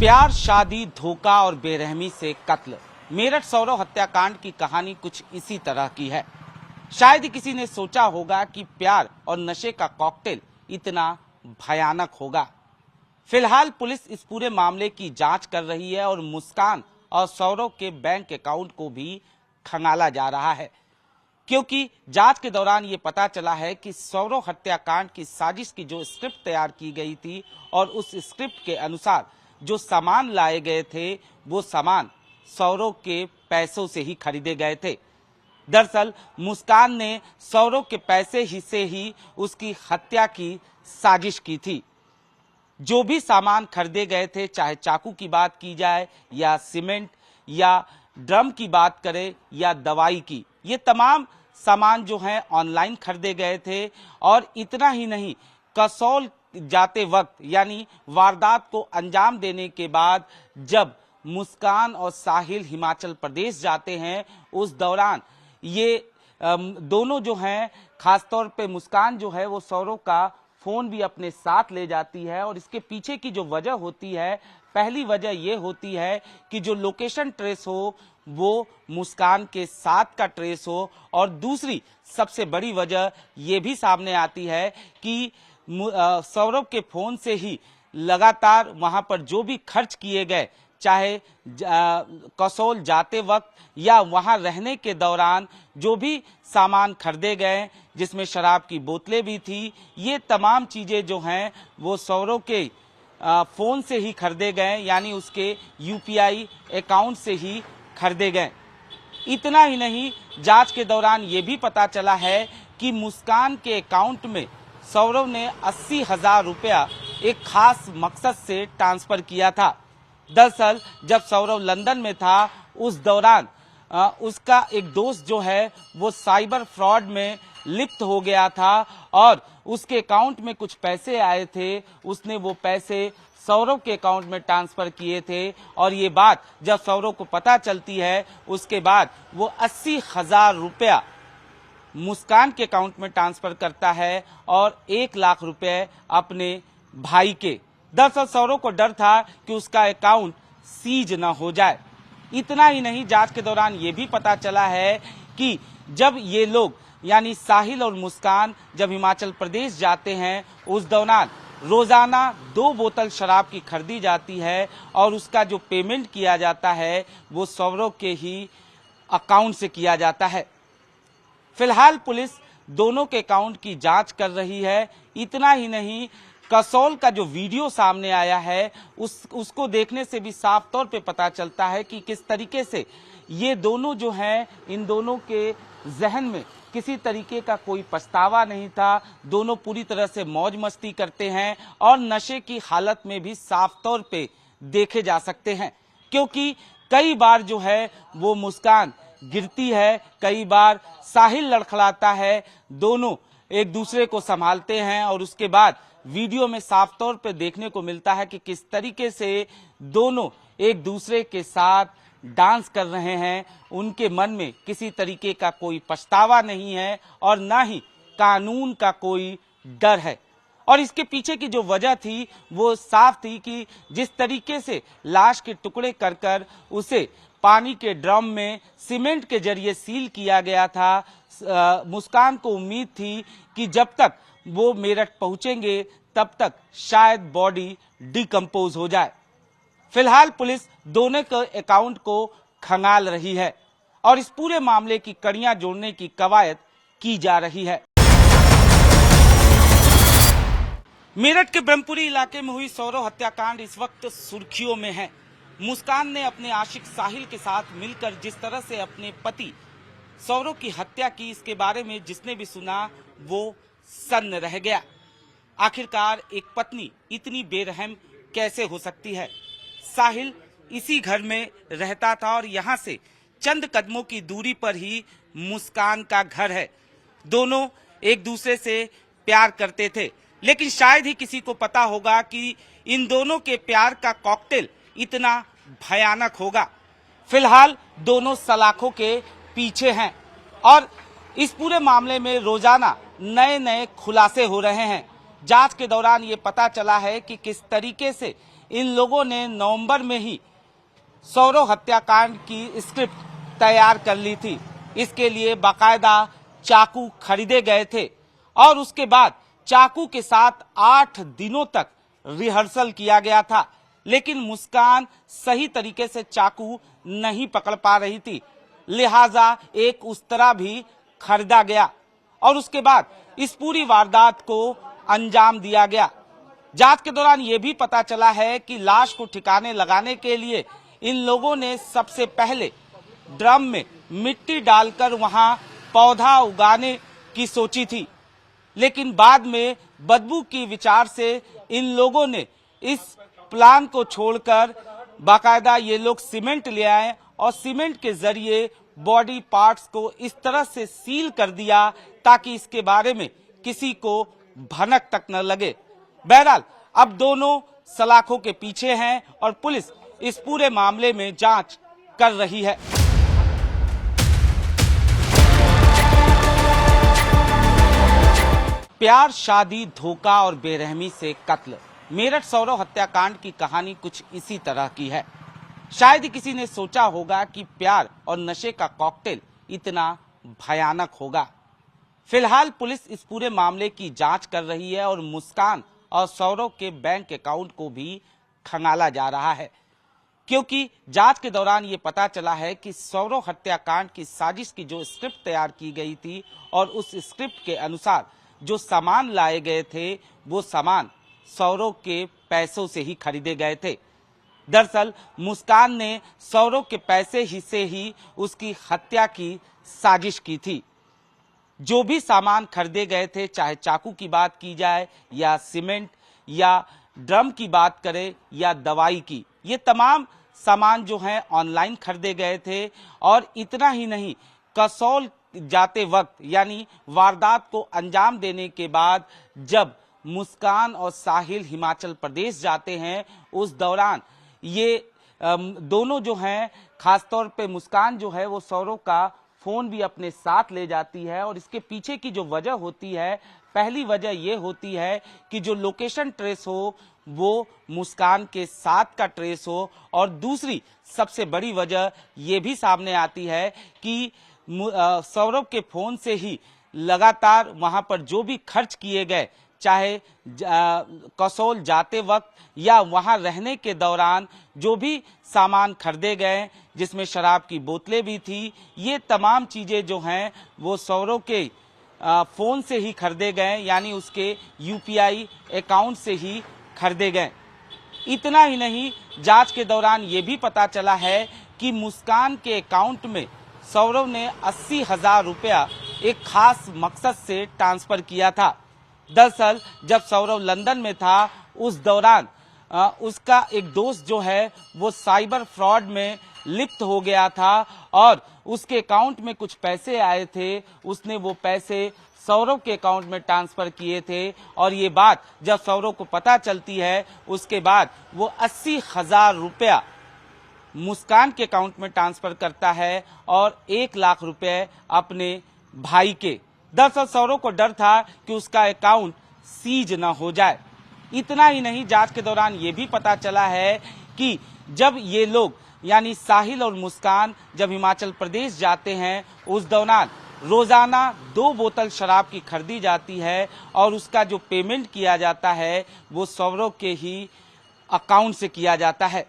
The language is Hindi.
प्यार, शादी, धोखा और बेरहमी से कत्ल। मेरठ सौरव हत्याकांड की कहानी कुछ इसी तरह की है। शायद ही किसी ने सोचा होगा कि प्यार और नशे का कॉकटेल इतना भयानक होगा। फिलहाल पुलिस इस पूरे मामले की जांच कर रही है और मुस्कान और सौरव के बैंक अकाउंट को भी खंगाला जा रहा है, क्योंकि जांच के दौरान ये पता चला है कि सौरव हत्याकांड की साजिश की जो स्क्रिप्ट तैयार की गई थी और उस स्क्रिप्ट के अनुसार जो सामान लाए गए थे वो सामान सौरव के पैसों से ही खरीदे गए थे। दरअसल मुस्कान ने सौरव के पैसे ही से ही उसकी हत्या की साजिश की थी। जो भी सामान खरीदे गए थे, चाहे चाकू की बात की जाए या सीमेंट या ड्रम की बात करें या दवाई की, ये तमाम सामान जो हैं ऑनलाइन खरीदे गए थे। और इतना ही नहीं, कसौल जाते वक्त यानी वारदात को अंजाम देने के बाद जब मुस्कान और साहिल हिमाचल प्रदेश जाते हैं, उस दौरान ये दोनों जो हैं, खासतौर पे मुस्कान जो है वो सौरव का फोन भी अपने साथ ले जाती है। और इसके पीछे की जो वजह होती है, पहली वजह ये होती है कि जो लोकेशन ट्रेस हो वो मुस्कान के साथ का ट्रेस हो। और दूसरी सबसे बड़ी वजह ये भी सामने आती है कि सौरव के फोन से ही लगातार वहां पर जो भी खर्च किए गए, चाहे कसौल जाते वक्त या वहां रहने के दौरान जो भी सामान खरीदे गए, जिसमें शराब की बोतलें भी थी, ये तमाम चीजें जो हैं वो सौरव के फोन से ही खरीदे गए, यानी उसके यूपीआई अकाउंट से ही खरीदे गए। इतना ही नहीं, जांच के दौरान ये भी पता चला है कि मुस्कान के अकाउंट में सौरव ने 80,000 रुपया एक खास मकसद से ट्रांसफर किया था। दरअसल जब सौरव लंदन में था, उस दौरान उसका एक दोस्त जो है वो साइबर फ्रॉड में लिप्त हो गया था और उसके अकाउंट में कुछ पैसे आए थे। उसने वो पैसे सौरव के अकाउंट में ट्रांसफर किए थे और ये बात जब सौरव को पता चलती है, उसके बाद वो 80,000 रुपया मुस्कान के अकाउंट में ट्रांसफर करता है और 1 लाख रुपए अपने भाई के। दरअसल सौरव को डर था कि उसका अकाउंट सीज न हो जाए। इतना ही नहीं, जांच के दौरान ये भी पता चला है कि जब ये लोग यानी साहिल और मुस्कान जब हिमाचल प्रदेश जाते हैं, उस दौरान रोजाना 2 बोतल शराब की खरीदी जाती है और उसका जो पेमेंट किया जाता है वो सौरव के ही अकाउंट से किया जाता है। फिलहाल पुलिस दोनों के अकाउंट की जांच कर रही है। इतना ही नहीं, कसौल का जो वीडियो सामने आया है उसको देखने से भी साफ तौर पे पता चलता है कि किस तरीके से ये दोनों जो हैं, इन दोनों के जहन में किसी तरीके का कोई पछतावा नहीं था। दोनों पूरी तरह से मौज मस्ती करते हैं और नशे की हालत में भी साफ तौर पे देखे जा सकते हैं, क्योंकि कई बार जो है वो मुस्कान गिरती है, कई बार साहिल लड़खड़ाता है, दोनों एक दूसरे को संभालते हैं और उसके बाद वीडियो में साफ तौर पे देखने को मिलता है कि किस तरीके से दोनों एक दूसरे के साथ डांस कर रहे हैं। उनके मन में किसी तरीके का कोई पछतावा नहीं है और ना ही कानून का कोई डर है। और इसके पीछे की जो वजह थी वो साफ थी कि जिस तरीके से लाश के टुकड़े कर कर उसे पानी के ड्रम में सीमेंट के जरिए सील किया गया था, मुस्कान को उम्मीद थी कि जब तक वो मेरठ पहुंचेंगे तब तक शायद बॉडी डिकम्पोज हो जाए। फिलहाल पुलिस दोनों के अकाउंट को खंगाल रही है और इस पूरे मामले की कड़ियां जोड़ने की कवायद की जा रही है। मेरठ के ब्रह्मपुरी इलाके में हुई सौरव हत्याकांड इस वक्त सुर्खियों में है। मुस्कान ने अपने आशिक साहिल के साथ मिलकर जिस तरह से अपने पति सौरव की हत्या की, इसके बारे में जिसने भी सुना वो सन्न रह गया। आखिरकार एक पत्नी इतनी बेरहम कैसे हो सकती है। साहिल इसी घर में रहता था और यहाँ से चंद कदमों की दूरी पर ही मुस्कान का घर है। दोनों एक दूसरे से प्यार करते थे, लेकिन शायद ही किसी को पता होगा कि इन दोनों के प्यार का कॉकटेल इतना भयानक होगा। फिलहाल दोनों सलाखों के पीछे हैं और इस पूरे मामले में रोजाना नए नए खुलासे हो रहे हैं। जांच के दौरान ये पता चला है कि किस तरीके से इन लोगों ने नवंबर में ही सौरव हत्याकांड की स्क्रिप्ट तैयार कर ली थी। इसके लिए बाकायदा चाकू खरीदे गए थे और उसके बाद चाकू के साथ 8 दिनों तक रिहर्सल किया गया था, लेकिन मुस्कान सही तरीके से चाकू नहीं पकड़ पा रही थी, लिहाजा एक उस्तरा भी खरीदा गया और उसके बाद इस पूरी वारदात को अंजाम दिया गया। जांच के दौरान यह भी पता चला है कि लाश को ठिकाने लगाने के लिए इन लोगों ने सबसे पहले ड्रम में मिट्टी डालकर वहां पौधा उगाने की सोची थी, लेकिन बाद में बदबू की विचार से इन लोगों ने इस प्लान को छोड़कर बाकायदा ये लोग सीमेंट ले आए और सीमेंट के जरिए बॉडी पार्ट्स को इस तरह से सील कर दिया ताकि इसके बारे में किसी को भनक तक न लगे। बहरहाल अब दोनों सलाखों के पीछे हैं और पुलिस इस पूरे मामले में जांच कर रही है। प्यार, शादी, धोखा और बेरहमी से कत्ल। मेरठ सौरव हत्याकांड की कहानी कुछ इसी तरह की है। शायद ही किसी ने सोचा होगा कि प्यार और नशे का कॉकटेल इतना भयानक होगा। फिलहाल पुलिस इस पूरे मामले की जांच कर रही है और मुस्कान और सौरव के बैंक अकाउंट को भी खंगाला जा रहा है, क्योंकि जांच के दौरान ये पता चला है कि सौरव हत्याकांड की साजिश की जो स्क्रिप्ट तैयार की गई थी और उस स्क्रिप्ट के अनुसार जो सामान लाए गए थे वो सामान सौरव के पैसों से ही खरीदे गए थे। दरअसल मुस्कान ने सौरव के पैसे ही से ही उसकी हत्या की साजिश की थी। जो भी सामान खरीदे गए थे, चाहे चाकू की बात की जाए या सीमेंट या ड्रम की बात करें या दवाई की, ये तमाम सामान जो हैं ऑनलाइन खरीदे गए थे। और इतना ही नहीं, कसौल जाते वक्त यानी वारदात को अंजाम देने के बाद जब मुस्कान और साहिल हिमाचल प्रदेश जाते हैं, उस दौरान ये दोनों जो हैं, खासतौर पे मुस्कान जो है वो सौरव का फोन भी अपने साथ ले जाती है। और इसके पीछे की जो वजह होती है, पहली वजह ये होती है कि जो लोकेशन ट्रेस हो वो मुस्कान के साथ का ट्रेस हो, और दूसरी सबसे बड़ी वजह ये भी सामने आती है कि सौरव के फोन से ही लगातार वहां पर जो भी खर्च किए गए, चाहे कसौल जाते वक्त या वहां रहने के दौरान जो भी सामान खरीदे गए, जिसमें शराब की बोतलें भी थी, ये तमाम चीजें जो हैं वो सौरव के फोन से ही खरीदे गए, यानी उसके यूपीआई अकाउंट से ही खरीदे गए। इतना ही नहीं, जांच के दौरान ये भी पता चला है कि मुस्कान के अकाउंट में सौरव ने 80,000 रुपया एक खास मकसद से ट्रांसफर किया था। दरअसल जब सौरव लंदन में था, उस दौरान उसका एक दोस्त जो है वो साइबर फ्रॉड में लिप्त हो गया था और उसके अकाउंट में कुछ पैसे आए थे, उसने वो पैसे सौरव के अकाउंट में ट्रांसफर किए थे। और ये बात जब सौरव को पता चलती है, उसके बाद वो 80,000 रुपया मुस्कान के अकाउंट में ट्रांसफर करता है और 1 लाख रुपए अपने भाई के। दरअसल सौरव को डर था कि उसका अकाउंट सीज न हो जाए। इतना ही नहीं, जांच के दौरान ये भी पता चला है कि जब ये लोग यानी साहिल और मुस्कान जब हिमाचल प्रदेश जाते हैं, उस दौरान रोजाना 2 बोतल शराब की खरीदी जाती है और उसका जो पेमेंट किया जाता है वो सौरव के ही अकाउंट से किया जाता है।